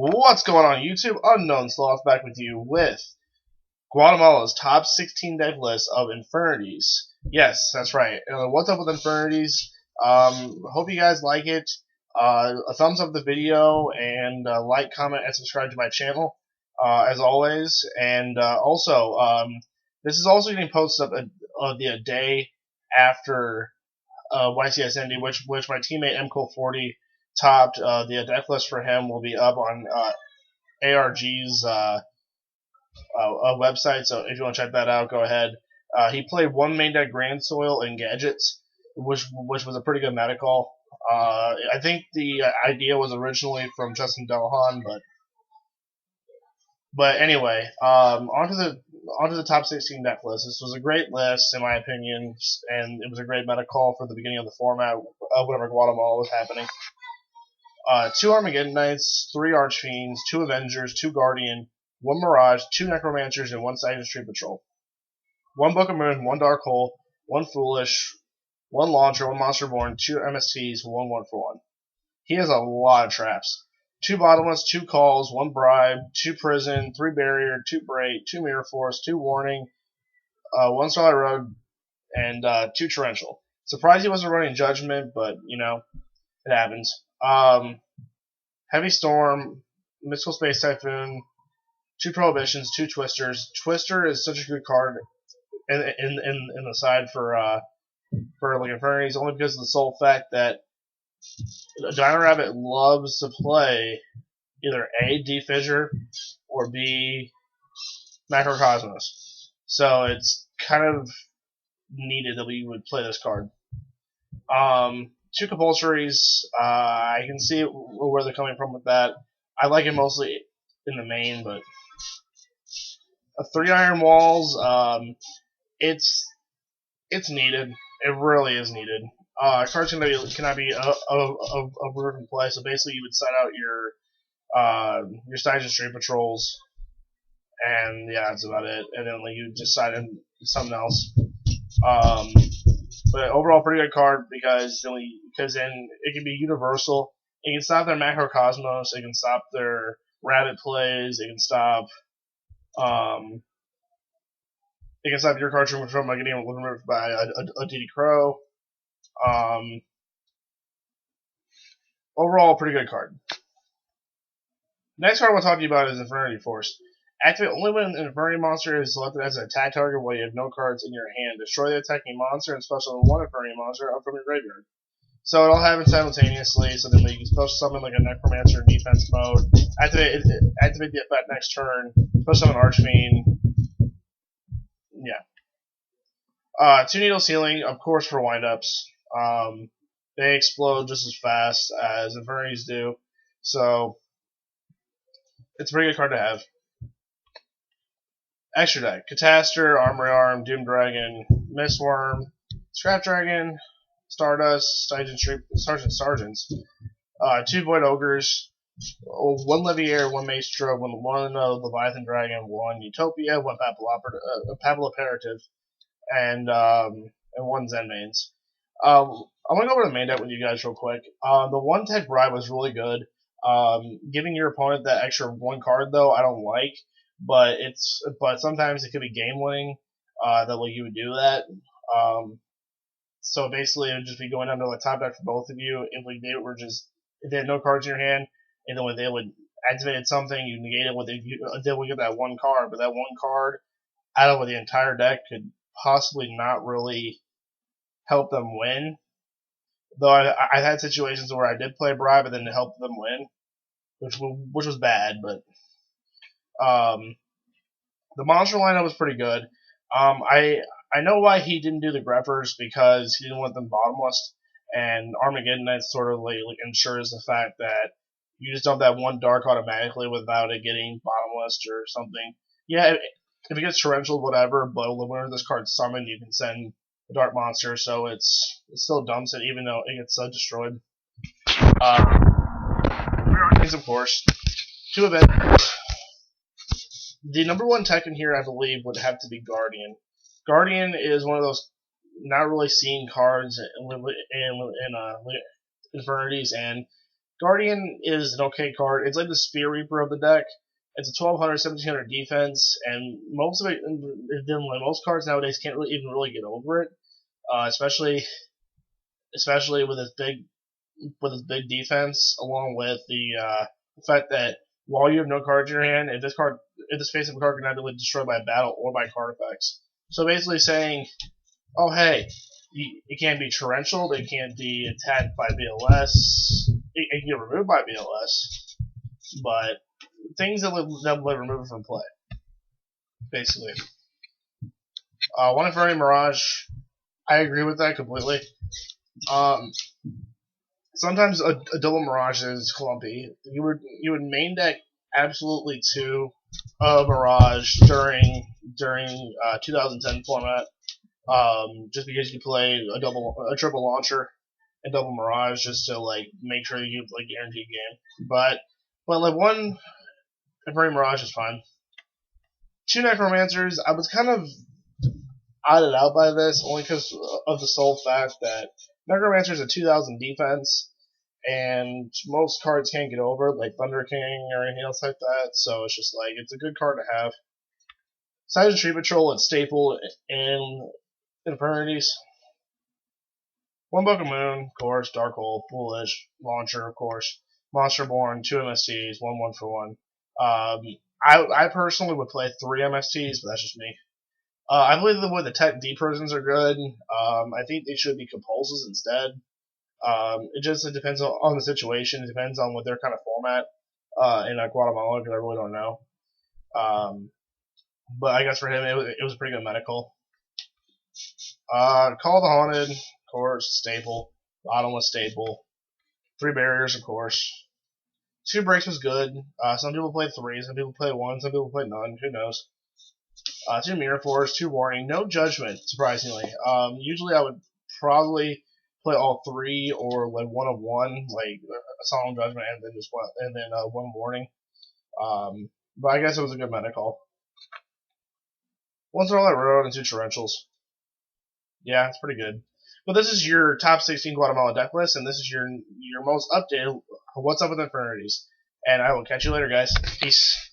What's going on YouTube? Unknown Sloth back with you with Guatemala's top 16 deck list of infirmities. Yes, that's right. What's up with infirmities? Hope you guys like it. A thumbs up the video and like, comment, and subscribe to my channel as always. And also, this is also getting posted up a day after YCS Indy, which my teammate MCole40 topped. The deck list for him will be up on ARG's website, so if you want to check that out, go ahead. He played one main deck Grand Soil and Gadgets, which was a pretty good meta call. I think the idea was originally from Justin Delhan, but anyway, onto the top 16 deck list. This was a great list in my opinion, and it was a great meta call for the beginning of the format, whenever Guatemala was happening. 2 Armageddon Knights, 3 Archfiends, 2 Avengers, 2 Guardian, 1 Mirage, 2 Necromancers, and 1 Silent Street Patrol. 1 Book of Moon, 1 Dark Hole, 1 Foolish, 1 Launcher, 1 Monster Born, 2 MSTs, 1 1-for-1. He has a lot of traps. 2 Bottomless, 2 Calls, 1 Bribe, 2 Prison, 3 Barrier, 2 Break, 2 Mirror Force, 2 Warning, 1 Starlight Road, and 2 Torrential. Surprised he wasn't running Judgment, but, you know, it happens. Heavy Storm, Mystical Space Typhoon, 2 Prohibitions, 2 Twisters. Twister is such a good card in the side for like Infernities, only because of the sole fact that Dino Rabbit loves to play either A, D-Fissure, or B, Macrocosmos. So it's kind of needed that we would play this card. 2 Compulsories, I can see where they're coming from with that. I like it mostly in the main, but 3 Iron Walls, it's needed. It really is needed. Cards cannot be a working play, so basically you would set out your Stygian Street Patrols, and yeah, that's about it. And then like you decide on something else. But overall, pretty good card because then it can be universal. It can stop their Macrocosmos. It can stop their rabbit plays. It can stop your card from getting removed by a DD Crow. Overall, pretty good card. Next card I want to talk to you about is Infernity Force. Activate only when an Infernity monster is selected as an attack target while you have no cards in your hand. Destroy the attacking monster and special 1 Infernity monster up from your graveyard. So it all happens simultaneously, so then you can special summon like a Necromancer in defense mode. Activate the effect next turn. Special summon Archfiend. Yeah. 2 Needles Healing, of course, for windups. They explode just as fast as Infernities do, so it's a pretty good card to have. Extra deck: Catastor, Armory Arm, Doom Dragon, Mistworm, Scrap Dragon, Stardust, Sergeants, 2 Void Ogres, 1 Leviair, 1 Maestro, 1 Leviathan Dragon, 1 Utopia, 1 Papal Imperative, and 1 Zen Mains. I'm going to go over the main deck with you guys real quick. The 1 Tech Bribe was really good. Giving your opponent that extra 1 card, though, I don't like. But sometimes it could be game winning that like you would do that. So basically, it would just be going under the top deck for both of you. If they had no cards in your hand, and then when they would activate something, you negate it they would get that 1 card. But that 1 card out of the entire deck could possibly not really help them win. Though I've had situations where I did play Bribe and then it helped them win, which was bad, but. The monster lineup was pretty good. I know why he didn't do the Greffers, because he didn't want them bottomless, and Armageddon Knight sort of like ensures the fact that you just dump that 1 dark automatically without it getting bottomless or something. Yeah, if it gets torrential, whatever, but whenever this card's summoned, you can send a dark monster, so it still dumps it even though it gets destroyed. 3 Archfiends, of course. 2 Avengers. The number 1 tech in here, I believe, would have to be Guardian. Guardian is one of those not really seen cards in Infernities, and Guardian is an okay card. It's like the Spear Reaper of the deck. It's a 1200, 1700 defense, and most of it, most cards nowadays can't really even really get over it, especially with its big defense, along with the fact that while you have no cards in your hand, if this face of a card can either be destroyed by battle or by card effects. So basically saying, oh hey, it can't be torrential, it can't be attacked by BLS, it can get removed by BLS, but things that will remove it from play, basically. One Infernity Mirage, I agree with that completely. Sometimes a double Mirage is clumpy. You would main deck absolutely 2 Mirage during 2010 format, just because you play a triple launcher and double Mirage just to like make sure you like guaranteed game. But like one Infernity Mirage is fine. 2 Necromancers, I was kind of odded out by this only because of the sole fact that Necromancer is a 2000 defense, and most cards can't get over it, like Thunder King or anything else like that. So it's just like it's a good card to have. Besides Tree Patrol, it's staple in Infernities. 1 Book of Moon, of course. Dark Hole, Foolish, Launcher, of course. Monsterborn, 2 MSTs, 1 for 1. I personally would play 3 MSTs, but that's just me. I believe the Tech D persons are good. I think they should be compulses instead. It depends on the situation. It depends on what their kind of format in Guatemala, because I really don't know. But I guess for him, it was a pretty good medical. Call the Haunted, of course, staple. Bottomless staple. 3 barriers, of course. 2 breaks was good. Some people play 3, some people play 1, some people play none. Who knows? 2 Mirror Force, 2 Warning, no Judgment, surprisingly. Usually I would probably play all 3 or like 1 of 1, like a Solemn Judgment and then 1 Warning. But I guess it was a good meta call. 1 Starlight Road and 2 Torrentials. Yeah, it's pretty good. But this is your top 16 Guatemala deck list, and this is your most updated What's Up with Infernities. And I will catch you later, guys. Peace.